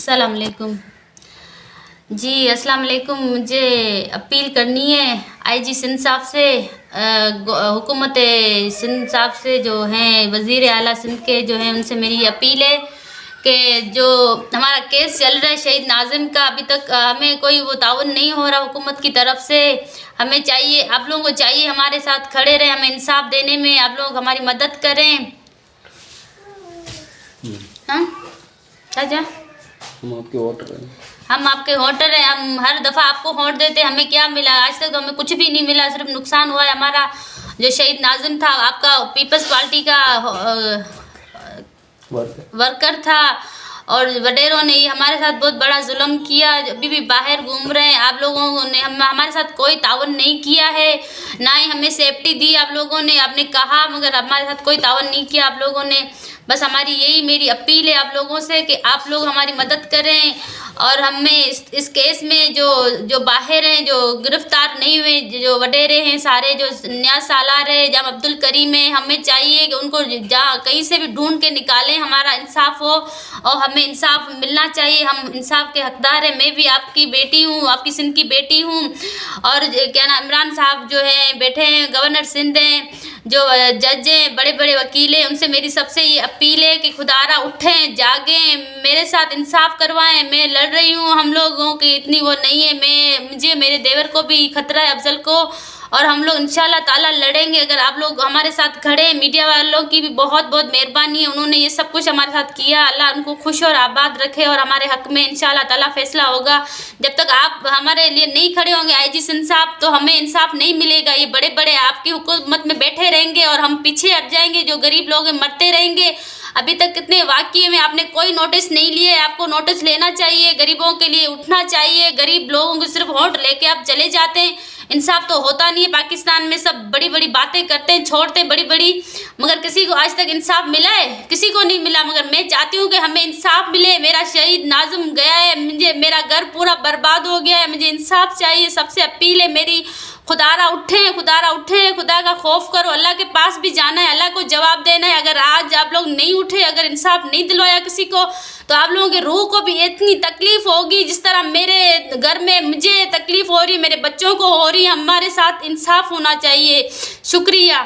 अस्सलाम वालेकुम जी। अस्सलाम वालेकुम। मुझे अपील करनी है आईजी सिंध साहब से, हुकूमत सिंध साहब से जो हैं वज़ीर आला सिंध के जो हैं, उनसे मेरी अपील है कि जो हमारा केस चल रहा है शहीद नाज़िम का, अभी तक हमें कोई वो ताउन नहीं हो रहा हुकूमत की तरफ से। हमें चाहिए, आप लोगों को चाहिए हमारे साथ खड़े रहें, हमें इंसाफ देने में आप लोग हमारी मदद करें। हाँ अच्छा, हम आपके वोटर हैं। हम आपके वोटर हैं। हम हर दफ़ा आपको वोट देते हैं, हमें क्या मिला? आज तक तो हमें कुछ भी नहीं मिला, सिर्फ नुकसान हुआ है हमारा। जो शहीद नाज़िम था, आपका पीपल्स पार्टी का वर्कर था, और वडेरों ने हमारे साथ बहुत बड़ा जुल्म किया। अभी भी बाहर घूम रहे हैं। आप लोगों ने हमारे साथ कोई तावन नहीं किया है, ना ही हमें सेफ्टी दी आप लोगों ने। आपने कहा मगर हमारे साथ कोई तावन नहीं किया आप लोगों ने। बस हमारी यही मेरी अपील है आप लोगों से कि आप लोग हमारी मदद करें, और हमें इस केस में जो बाहर हैं, जो गिरफ्तार नहीं हुए, जो वडेरे हैं सारे, जो न्याज सालार है, जहाँ अब्दुल करीम है, हमें चाहिए कि उनको जहाँ कहीं से भी ढूंढ के निकालें, हमारा इंसाफ हो और हमें इंसाफ मिलना चाहिए। हम इंसाफ के हकदार हैं। मैं भी आपकी बेटी हूँ, आपकी सिंध की बेटी हूँ। और क्या ना, इमरान साहब जो हैं बैठे हैं, गवर्नर सिंध हैं, जो जज हैं, बड़े बड़े वकील हैं, उनसे मेरी सबसे ये अपील है कि खुदारा उठें, जागें, मेरे साथ इंसाफ करवाएं। मैं लड़ रही हूँ, हम लोगों की इतनी वो नहीं है। मुझे मेरे देवर को भी खतरा है, अफजल को, और हम लोग इंशाल्लाह ताला लड़ेंगे अगर आप लोग हमारे साथ खड़े। मीडिया वालों की भी बहुत बहुत मेहरबानी है, उन्होंने ये सब कुछ हमारे साथ किया। अल्लाह उनको खुश और आबाद रखे, और हमारे हक में इंशाल्लाह ताला फैसला होगा। जब तक आप हमारे लिए नहीं खड़े होंगे आईजी सिंध साहब, तो हमें इंसाफ नहीं मिलेगा। ये बड़े बड़े आपकी हुकूमत में बैठे रहेंगे और हम पीछे हट जाएंगे, जो गरीब लोग हैं मरते रहेंगे। अभी तक कितने वाक़ये में आपने कोई नोटिस नहीं लिए, आपको नोटिस लेना चाहिए। गरीबों के लिए उठना चाहिए। गरीब लोगों को सिर्फ वोट लेके आप चले जाते हैं, इंसाफ तो होता नहीं है। पाकिस्तान में सब बड़ी बड़ी बातें करते हैं, छोड़ते हैं बड़ी बड़ी, मगर किसी को आज तक इंसाफ मिला है? किसी को नहीं मिला। मगर मैं चाहती हूँ कि हमें इंसाफ मिले। मेरा शहीद नाज़िम गया है, मुझे मेरा घर पूरा बर्बाद हो गया है, मुझे इंसाफ चाहिए। सबसे अपील है मेरी, खुदारा उठें, खुदारा उठें, खुदा का खौफ करो। अल्लाह के पास भी जाना है, अल्लाह को जवाब देना है। अगर आज आप लोग नहीं उठे, अगर इंसाफ नहीं दिलवाया किसी को, तो आप लोगों के रूह को भी इतनी तकलीफ होगी जिस तरह मेरे घर में मुझे तकलीफ हो रही, मेरे बच्चों को हो रही। हमारे साथ इंसाफ होना चाहिए। शुक्रिया।